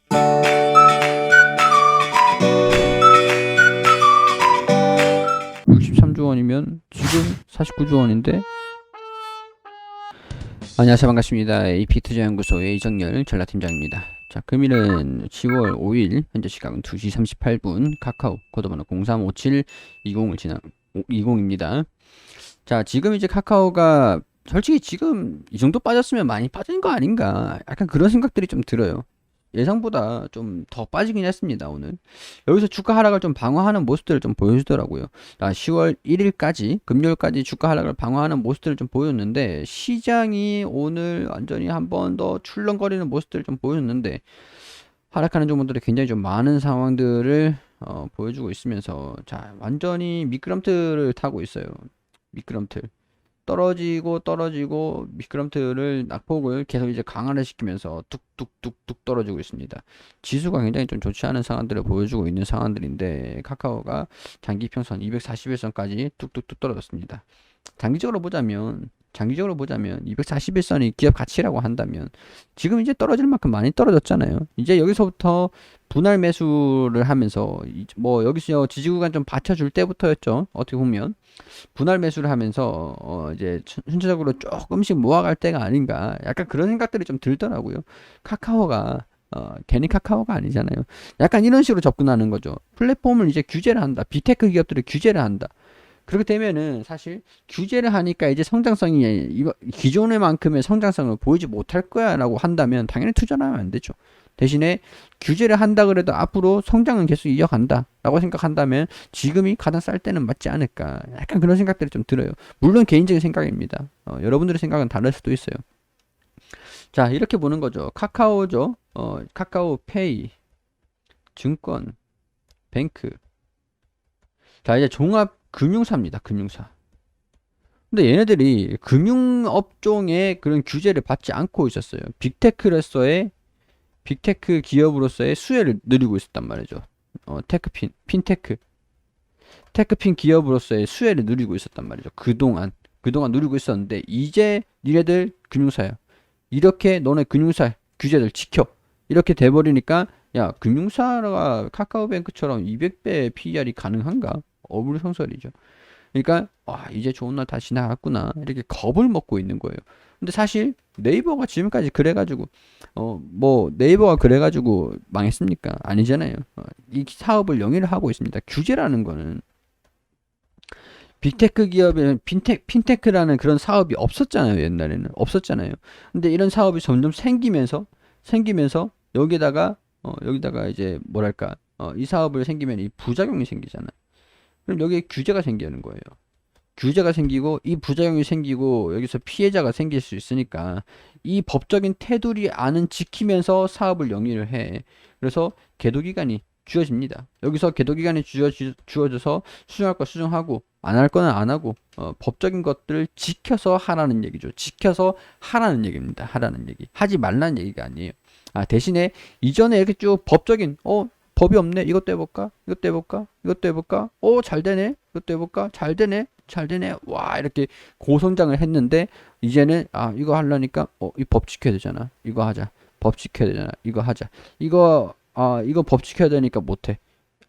$63조 원이면 지금 49조 원인데. 안녕하세요, 반갑습니다. AP투자연구소의 이정열 전략팀장입니다. 자, 금일은 10월 5일 현재 시각은 2시 38분 카카오 코드번호 035720입니다. 자, 지금 이제 카카오가 솔직히 지금 이 정도 빠졌으면 많이 빠진 거 아닌가, 약간 그런 생각들이 좀 들어요. 예상보다 좀 더 빠지긴 했습니다. 오늘 여기서 주가 하락을 좀 방어하는 모습들을 좀 보여주더라고요. 10월 1일까지 금요일까지 주가 하락을 방어하는 모습들을 좀 보였는데, 시장이 오늘 완전히 한 번 더 출렁거리는 모습들을 좀 보였는데, 하락하는 종목들이 굉장히 좀 많은 상황들을 보여주고 있으면서, 자, 완전히 미끄럼틀을 타고 있어요. 미끄럼틀 떨어지고 미끄럼틀을 낙폭을 계속 이제 강화를 시키면서 뚝뚝뚝뚝 떨어지고 있습니다. 지수가 굉장히 좀 좋지 않은 상황들을 보여주고 있는 상황들인데, 카카오가 장기평선 241선까지 뚝뚝뚝 떨어졌습니다. 장기적으로 보자면 241선이 기업 가치라고 한다면, 지금 이제 떨어질 만큼 많이 떨어졌잖아요. 이제 여기서부터 분할 매수를 하면서, 뭐 여기서 지지구간 좀 받쳐줄 때부터였죠. 어떻게 보면 분할 매수를 하면서 이제 순차적으로 조금씩 모아갈 때가 아닌가, 약간 그런 생각들이 좀 들더라고요. 카카오가 괜히 카카오가 아니잖아요. 약간 이런 식으로 접근하는 거죠. 플랫폼을 이제 규제를 한다. 빅테크 기업들을 규제를 한다. 그렇게 되면은 사실 규제를 하니까 이제 성장성이 기존의 만큼의 성장성을 보이지 못할 거야 라고 한다면 당연히 투자를 하면 안 되죠. 대신에 규제를 한다 그래도 앞으로 성장은 계속 이어간다 라고 생각한다면 지금이 가장 쌀 때는 맞지 않을까, 약간 그런 생각들이 좀 들어요. 물론 개인적인 생각입니다. 여러분들의 생각은 다를 수도 있어요. 자, 이렇게 보는 거죠. 카카오죠. 카카오페이, 증권, 뱅크. 자, 이제 종합 금융사입니다. 금융사. 근데 얘네들이 금융업종의 그런 규제를 받지 않고 있었어요. 빅테크 기업으로서의 수혜를 누리고 있었단 말이죠. 테크핀 기업으로서의 수혜를 누리고 있었단 말이죠. 그동안 누리고 있었는데, 이제 니네들 금융사야, 이렇게 너네 금융사 규제를 지켜, 이렇게 돼버리니까, 야, 금융사가 카카오뱅크처럼 200배 PER이 가능한가? 어불성설이죠. 그러니까 이제 좋은 날 다 지나갔구나, 이렇게 겁을 먹고 있는 거예요. 근데 사실 네이버가 지금까지 그래가지고 뭐 네이버가 그래가지고 망했습니까? 아니잖아요. 이 사업을 영위를 하고 있습니다. 규제라는 거는 빅테크 기업에는 핀테크라는 그런 사업이 없었잖아요. 옛날에는 없었잖아요. 근데 이런 사업이 점점 생기면서 여기다가 이제 뭐랄까, 이 사업을 생기면 이 부작용이 생기잖아요. 그럼 여기에 규제가 생기는 거예요. 규제가 생기고 이 부작용이 생기고 여기서 피해자가 생길 수 있으니까, 이 법적인 테두리 안은 지키면서 사업을 영위를 해. 그래서 계도기간이 주어집니다. 여기서 계도기간이 주어져서 수정할 거 수정하고, 안 할 거는 안 하고, 법적인 것들을 지켜서 하라는 얘기죠. 지켜서 하라는 얘기입니다. 하라는 얘기. 하지 말라는 얘기가 아니에요. 대신에 이전에 이렇게 쭉 법적인 법이 없네, 이것도 해볼까, 이것도 해볼까, 이것도 해볼까, 잘 되네, 이것도 해볼까, 잘 되네, 와, 이렇게 고성장을 했는데, 이제는 이거 하려니까 이 법 지켜야 되잖아, 이거 하자. 법 지켜야 되잖아, 이거 하자. 이거 법 지켜야 되니까 못해.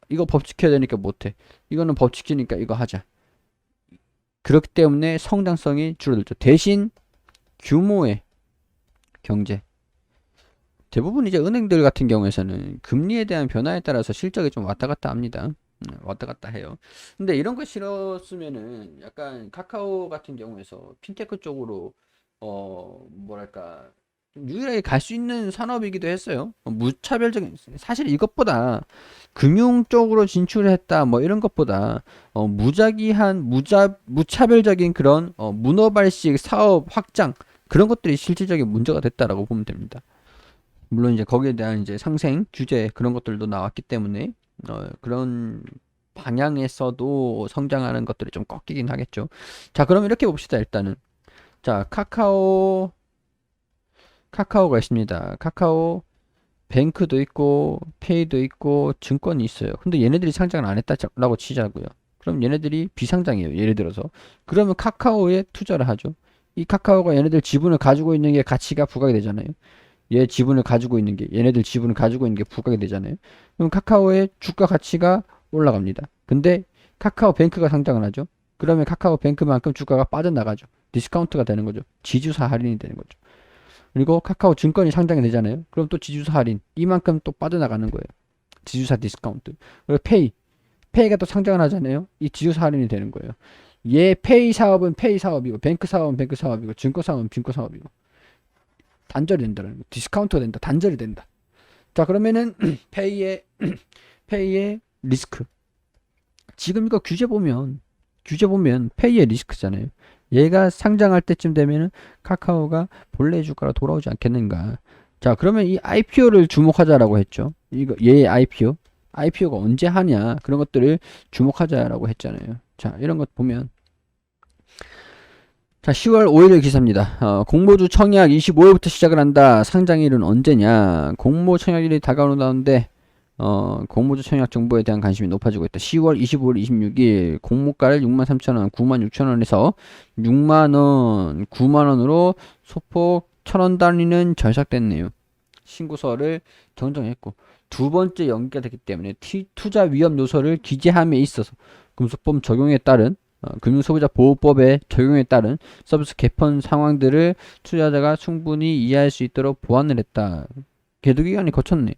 이거 법 지켜야 되니까 못해. 이거는 법 지키니까 이거 하자. 그렇기 때문에 성장성이 줄어들죠. 대신 규모의 경제, 대부분 이제 은행들 같은 경우에서는 금리에 대한 변화에 따라서 실적이 좀 왔다 갔다 합니다. 왔다 갔다 해요. 근데 이런 거 싫었으면은, 약간 카카오 같은 경우에서 핀테크 쪽으로 뭐랄까, 좀 유일하게 갈 수 있는 산업이기도 했어요. 무차별적인, 사실 이것보다 금융 쪽으로 진출했다 뭐 이런 것보다 무차별적인 그런 문어발식 사업 확장, 그런 것들이 실질적인 문제가 됐다라고 보면 됩니다. 물론 이제 거기에 대한 이제 상생 규제 그런 것들도 나왔기 때문에 그런 방향에서도 성장하는 것들이 좀 꺾이긴 하겠죠. 자, 그럼 이렇게 봅시다. 일단은 자, 카카오가 있습니다. 카카오 뱅크도 있고 페이도 있고 증권이 있어요. 근데 얘네들이 상장을 안 했다라고 치자고요. 그럼 얘네들이 비상장이에요. 예를 들어서. 그러면 카카오에 투자를 하죠. 이 카카오가 얘네들 지분을 가지고 있는 게 가치가 부각이 되잖아요. 얘 지분을 가지고 있는 게, 얘네들 지분을 가지고 있는 게 부각이 되잖아요. 그럼 카카오의 주가 가치가 올라갑니다. 근데 카카오뱅크가 상장을 하죠. 그러면 카카오뱅크만큼 주가가 빠져나가죠. 디스카운트가 되는 거죠. 지주사 할인이 되는 거죠. 그리고 카카오 증권이 상장이 되잖아요. 그럼 또 지주사 할인 이만큼 또 빠져나가는 거예요. 지주사 디스카운트. 그리고 페이가 또 상장을 하잖아요. 이 지주사 할인이 되는 거예요. 얘 페이 사업은 페이 사업이고, 뱅크 사업은 뱅크 사업이고, 증권 사업은 증권 사업이고, 단절이 된다는 거. 디스카운트가 된다. 단절이 된다. 자, 그러면은 페이의 리스크. 지금 이거 규제 보면 페이의 리스크잖아요. 얘가 상장할 때쯤 되면은 카카오가 본래 주가로 돌아오지 않겠는가. 자, 그러면 이 IPO를 주목하자라고 했죠. 이거 얘의 IPO가 언제 하냐, 그런 것들을 주목하자라고 했잖아요. 자, 이런 것 보면, 자, 10월 5일 기사입니다. 공모주 청약 25일부터 시작을 한다. 상장일은 언제냐? 공모 청약일이 다가오는데 공모주 청약 정보에 대한 관심이 높아지고 있다. 10월 25일, 26일 공모가를 63,000원, 96,000원에서 6만원, 9만원으로 소폭 1,000원 단위는 절삭됐네요. 신고서를 정정했고, 두 번째 연기가 됐기 때문에 투자 위험 요소를 기재함에 있어서 금속법 적용에 따른 금융소비자보호법의 적용에 따른 서비스 개편 상황들을 투자자가 충분히 이해할 수 있도록 보완을 했다. 계도 기간이 거쳤네.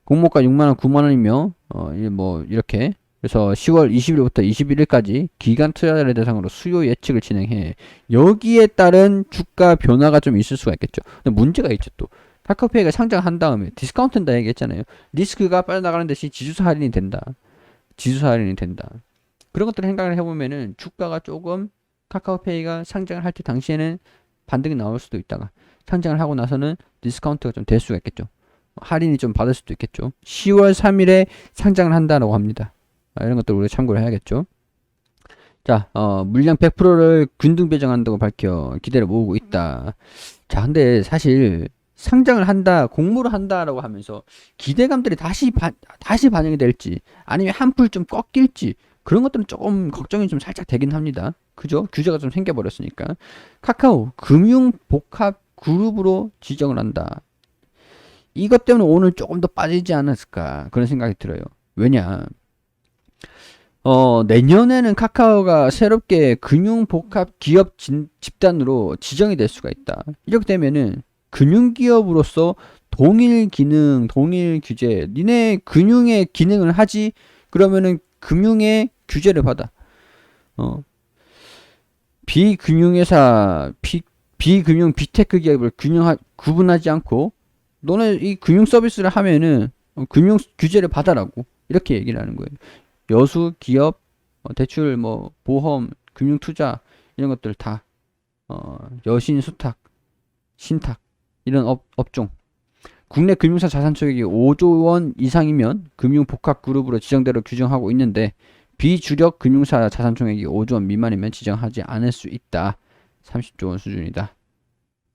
공모가 6만원, 9만원이며 뭐 이렇게, 그래서 10월 20일부터 21일까지 기간 투자자를 대상으로 수요 예측을 진행해. 여기에 따른 주가 변화가 좀 있을 수가 있겠죠. 근데 문제가 있죠. 또 카카오페이가 상장한 다음에 디스카운트 된다 얘기했잖아요. 리스크가 빠져나가는 대신 지주사 할인이 된다. 그런 것들을 생각을 해보면은 주가가 조금, 카카오페이가 상장을 할 때 당시에는 반등이 나올 수도 있다가 상장을 하고 나서는 디스카운트가 좀 될 수가 있겠죠. 할인이 좀 받을 수도 있겠죠. 10월 3일에 상장을 한다라고 합니다. 이런 것들 우리가 참고를 해야겠죠. 자, 물량 100%를 균등 배정한다고 밝혀 기대를 모으고 있다. 자, 근데 사실 상장을 한다, 공모를 한다라고 하면서 기대감들이 다시 반영이 될지, 아니면 한풀 좀 꺾일지, 그런 것들은 조금 걱정이 좀 살짝 되긴 합니다. 그죠? 규제가 좀 생겨버렸으니까. 카카오 금융복합 그룹으로 지정을 한다. 이것 때문에 오늘 조금 더 빠지지 않았을까, 그런 생각이 들어요. 왜냐, 내년에는 카카오가 새롭게 금융복합 기업 집단으로 지정이 될 수가 있다. 이렇게 되면은 금융기업으로서 동일 기능, 동일 규제, 니네 금융의 기능을 하지, 그러면은 금융의 규제를 받아. 비금융회사, 비금융 비테크 기업을 구분하지 않고 너네 이 금융 서비스를 하면은 금융 규제를 받아라고, 이렇게 얘기를 하는 거예요. 여수 기업, 대출, 뭐 보험, 금융 투자, 이런 것들 다 여신, 수탁, 신탁, 이런 업종, 국내 금융사 자산 총액이 5조 원 이상이면 금융복합 그룹으로 지정대로 규정하고 있는데, 비주력 금융사 자산 총액이 5조 원 미만이면 지정하지 않을 수 있다. 30조 원 수준이다.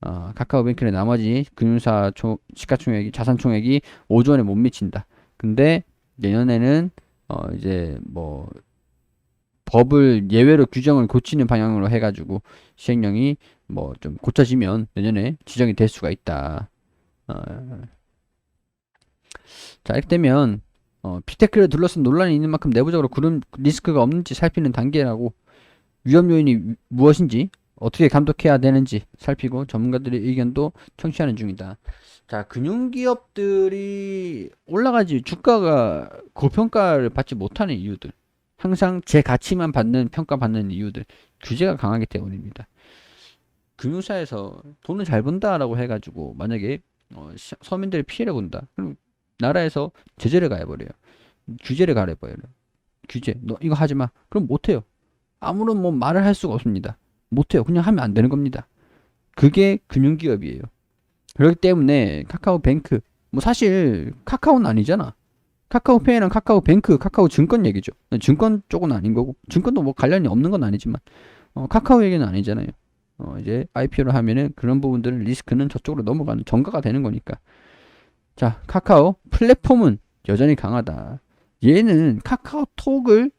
카카오뱅크의 나머지 금융사 시가총액이, 자산 총액이 5조 원에 못 미친다. 근데 내년에는 이제 뭐 법을 예외로 규정을 고치는 방향으로 해가지고 시행령이 뭐 좀 고쳐지면 내년에 지정이 될 수가 있다. 자, 이렇게 되면 피테크를 둘러싼 논란이 있는 만큼 내부적으로 그런 리스크가 없는지 살피는 단계라고, 위험 요인이 무엇인지 어떻게 감독해야 되는지 살피고 전문가들의 의견도 청취하는 중이다. 자, 금융기업들이 올라가지, 주가가 고평가를 받지 못하는 이유들, 항상 제 가치만 평가받는 이유들, 규제가 강하기 때문입니다. 금융사에서 돈을 잘 번다라고 해가지고 만약에 서민들의 피해를 본다, 그럼 나라에서 제재를 가해버려요. 규제를 가해버려요. 규제, 너 이거 하지마, 그럼 못해요. 아무런 뭐 말을 할 수가 없습니다. 못해요. 그냥 하면 안 되는 겁니다. 그게 금융기업이에요. 그렇기 때문에 카카오뱅크, 뭐 사실 카카오는 아니잖아. 카카오페이랑 카카오뱅크, 카카오증권 얘기죠. 증권 쪽은 아닌 거고, 증권도 뭐 관련이 없는 건 아니지만 카카오 얘기는 아니잖아요. 이제 IPO를 하면은 그런 부분들은 리스크는 저쪽으로 넘어가는, 전가가 되는 거니까. 자, 카카오 플랫폼은 여전히 강하다. 얘는 카카오톡을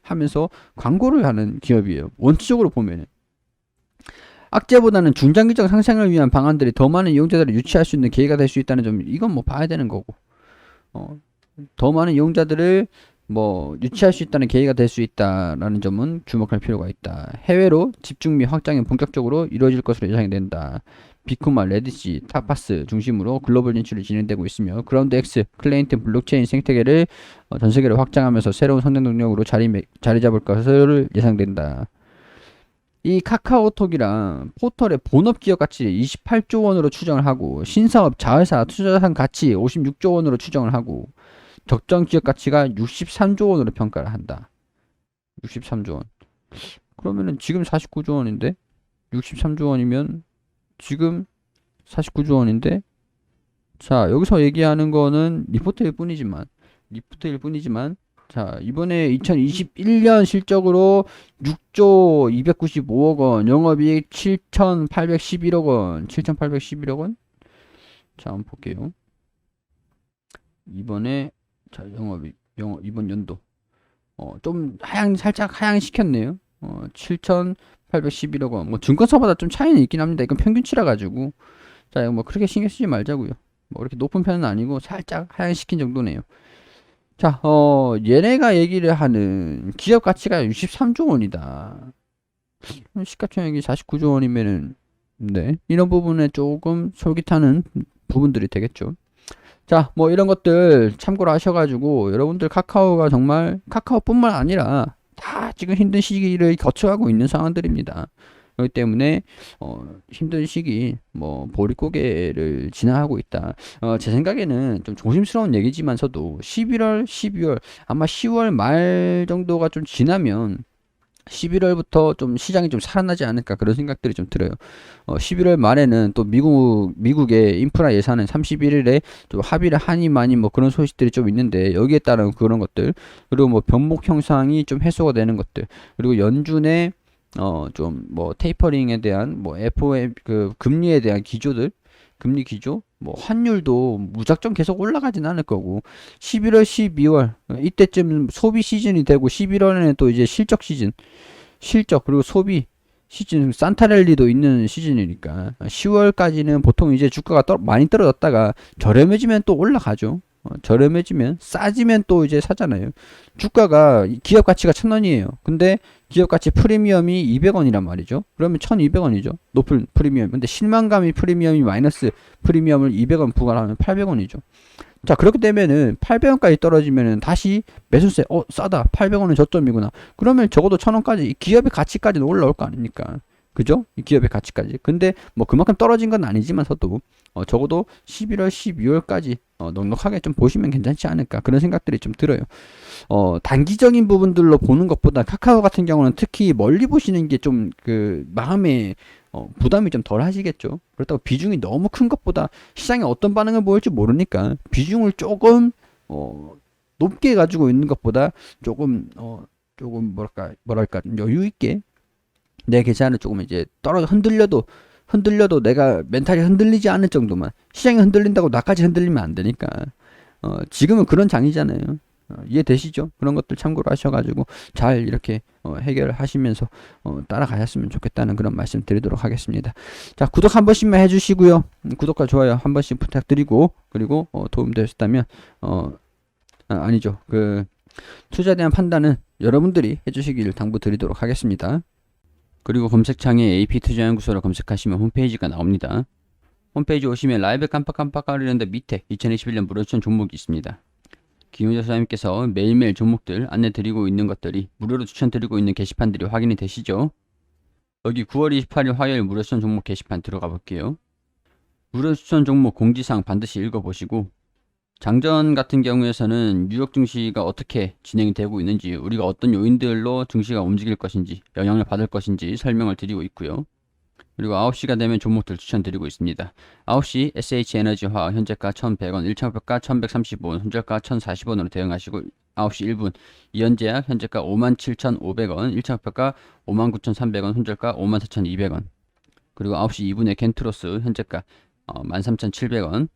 하면서 광고를 하는 기업이에요. 원칙적으로 보면은. 악재보다는 중장기적 상생을 위한 방안들이 더 많은 이용자들을 유치할 수 있는 계기가 될 수 있다는 점, 이건 뭐 봐야 되는 거고, 더 많은 이용자들을 뭐 유치할 수 있다는 계기가 될 수 있다라는 점은 주목할 필요가 있다. 해외로 집중 및 확장이 본격적으로 이루어질 것으로 예상이 된다. 비쿠마, 레디시, 타파스 중심으로 글로벌 진출이 진행되고 있으며 그라운드 X, 클레인트 블록체인 생태계를 전 세계로 확장하면서 새로운 성장 동력으로 자리 잡을 것을 예상된다. 이 카카오톡이랑 포털의 본업 기업 가치 28조 원으로 추정을 하고 신사업 자회사 투자산 가치 56조 원으로 추정을 하고 적정 기업 가치가 63조 원으로 평가를 한다. 63조 원. 그러면은 지금 49조 원인데 63조 원이면 지금 49조 원인데 자, 여기서 얘기하는 거는 리포트일 뿐이지만 자, 이번에 2021년 실적으로 6조 295억 원, 영업이익 7,811억 원, 7,811억 원? 자, 한번 볼게요. 이번에 자, 이번 연도 좀 살짝 하향 시켰네요. 7,811억 원. 뭐 증권사보다 좀 차이는 있긴 합니다. 이건 평균치라 가지고 자, 이거 뭐 그렇게 신경 쓰지 말자고요. 뭐 이렇게 높은 편은 아니고 살짝 하향 시킨 정도네요. 자, 얘네가 얘기를 하는 기업 가치가 63조 원이다. 시가총액이 49조 원이면은, 네, 이런 부분에 조금 솔깃하는 부분들이 되겠죠. 자, 뭐 이런 것들 참고로 하셔가지고, 여러분들 카카오가 정말, 카카오뿐만 아니라 다 지금 힘든 시기를 거쳐가고 있는 상황들입니다. 그렇기 때문에 힘든 시기 뭐 보릿고개를 지나가고 있다. 제 생각에는 좀 조심스러운 얘기지만서도 11월, 12월 아마 10월 말 정도가 좀 지나면 11월부터 좀 시장이 좀 살아나지 않을까 그런 생각들이 좀 들어요. 11월 말에는 또 미국의 인프라 예산은 31일에 좀 합의를 하니 많이 뭐 그런 소식들이 좀 있는데 여기에 따른 그런 것들 그리고 뭐 병목 형상이 좀 해소가 되는 것들 그리고 연준의 좀 뭐 테이퍼링에 대한 뭐 FOM 그 금리에 대한 기조들 금리 기조 뭐 환율도 무작정 계속 올라가진 않을 거고 11월 12월 이때쯤 소비 시즌이 되고 11월에는 또 이제 실적 그리고 소비 시즌 산타랠리도 있는 시즌이니까 10월까지는 보통 이제 주가가 많이 떨어졌다가 저렴해지면 또 올라가죠. 저렴해지면 싸지면 또 이제 사잖아요. 주가가 기업 가치가 1,000원이에요. 근데 기업 가치 프리미엄이 200원이란 말이죠. 그러면 1,200원이죠. 높은 프리미엄. 근데 실망감이 프리미엄이 마이너스 프리미엄을 200원 부과하면 800원이죠. 자, 그렇게 되면은 800원까지 떨어지면은 다시 매수세 싸다. 800원은 저점이구나. 그러면 적어도 1,000원까지 기업의 가치까지는 올라올 거 아닙니까? 그죠? 이 기업의 가치까지. 근데 뭐 그만큼 떨어진 건 아니지만서도 적어도 11월, 12월까지 넉넉하게 좀 보시면 괜찮지 않을까 그런 생각들이 좀 들어요. 단기적인 부분들로 보는 것보다 카카오 같은 경우는 특히 멀리 보시는 게 좀 그 마음에 부담이 좀 덜 하시겠죠. 그렇다고 비중이 너무 큰 것보다 시장에 어떤 반응을 보일지 모르니까 비중을 조금 높게 가지고 있는 것보다 조금 뭐랄까 좀 여유 있게 내 계산을 조금 이제 흔들려도 내가 멘탈이 흔들리지 않을 정도만 시장이 흔들린다고 나까지 흔들리면 안 되니까 지금은 그런 장이잖아요. 이해되시죠? 그런 것들 참고로 하셔가지고 잘 이렇게 해결하시면서 따라가셨으면 좋겠다는 그런 말씀 드리도록 하겠습니다. 자, 구독 한 번씩만 해주시고요. 구독과 좋아요 한 번씩 부탁드리고 그리고 도움되셨다면 아니죠. 그 투자에 대한 판단은 여러분들이 해주시길 당부드리도록 하겠습니다. 그리고 검색창에 AP투자연구소를 검색하시면 홈페이지가 나옵니다. 홈페이지 오시면 라이브 깜빡깜빡거리는데 밑에 2021년 무료 추천 종목이 있습니다. 김효재 소장님께서 매일매일 종목들 안내드리고 있는 것들이 무료로 추천드리고 있는 게시판들이 확인이 되시죠? 여기 9월 28일 화요일 무료 추천 종목 게시판 들어가 볼게요. 무료 추천 종목 공지사항 반드시 읽어보시고 장전 같은 경우에서는 뉴욕 증시가 어떻게 진행이 되고 있는지 우리가 어떤 요인들로 증시가 움직일 것인지 영향을 받을 것인지 설명을 드리고 있고요. 그리고 9시가 되면 종목들 추천드리고 있습니다. 9시 SH에너지화학 현재가 1,100원, 1차목표가 1,135원, 손절가 1,040원으로 대응하시고 9시 1분 이현제약 현재가 57,500원, 1차목표가 59,300원, 손절가 54,200원. 그리고 9시 2분에 켄트로스 현재가 13,700원,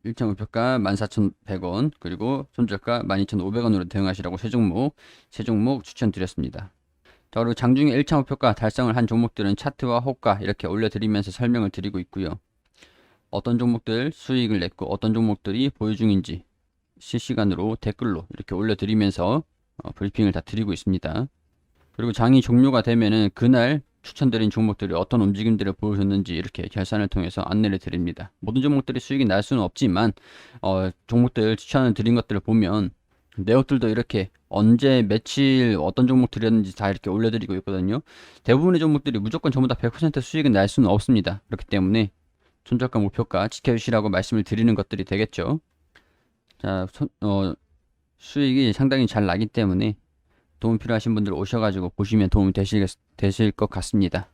1차 목표가 14,100원 그리고 손절가 12,500원으로 대응하시라고 세 종목 추천드렸습니다. 자, 그리고 장중에 1차 목표가 달성을 한 종목들은 차트와 호가 이렇게 올려드리면서 설명을 드리고 있고요. 어떤 종목들 수익을 냈고 어떤 종목들이 보유 중인지 실시간으로 댓글로 이렇게 올려드리면서 브리핑을 다 드리고 있습니다. 그리고 장이 종료가 되면은 그날 추천드린 종목들이 어떤 움직임들을 보여줬는지 이렇게 결산을 통해서 안내를 드립니다. 모든 종목들이 수익이 날 수는 없지만 종목들 추천을 드린 것들을 보면 내역들도 이렇게 언제 며칠 어떤 종목들이었는지 다 이렇게 올려드리고 있거든요. 대부분의 종목들이 무조건 전부 다 100% 수익은 날 수는 없습니다. 그렇기 때문에 손절가 목표가 지켜주시라고 말씀을 드리는 것들이 되겠죠. 자, 수익이 상당히 잘 나기 때문에 도움 필요하신 분들 오셔가지고 보시면 도움이 되실 것 같습니다.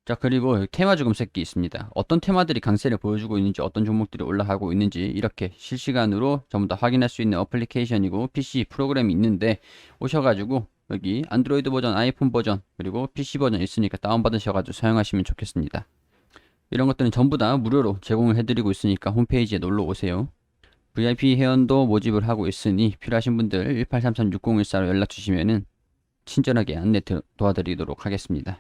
자, 그리고 테마 주금 새끼 있습니다. 어떤 테마들이 강세를 보여주고 있는지 어떤 종목들이 올라가고 있는지 이렇게 실시간으로 전부 다 확인할 수 있는 어플리케이션이고 PC 프로그램이 있는데 오셔가지고 여기 안드로이드 버전, 아이폰 버전 그리고 PC 버전 있으니까 다운받으셔가지고 사용하시면 좋겠습니다. 이런 것들은 전부 다 무료로 제공을 해드리고 있으니까 홈페이지에 놀러 오세요. VIP 회원도 모집을 하고 있으니 필요하신 분들 1833-6014로 연락 주시면은 친절하게 안내 도와드리도록 하겠습니다.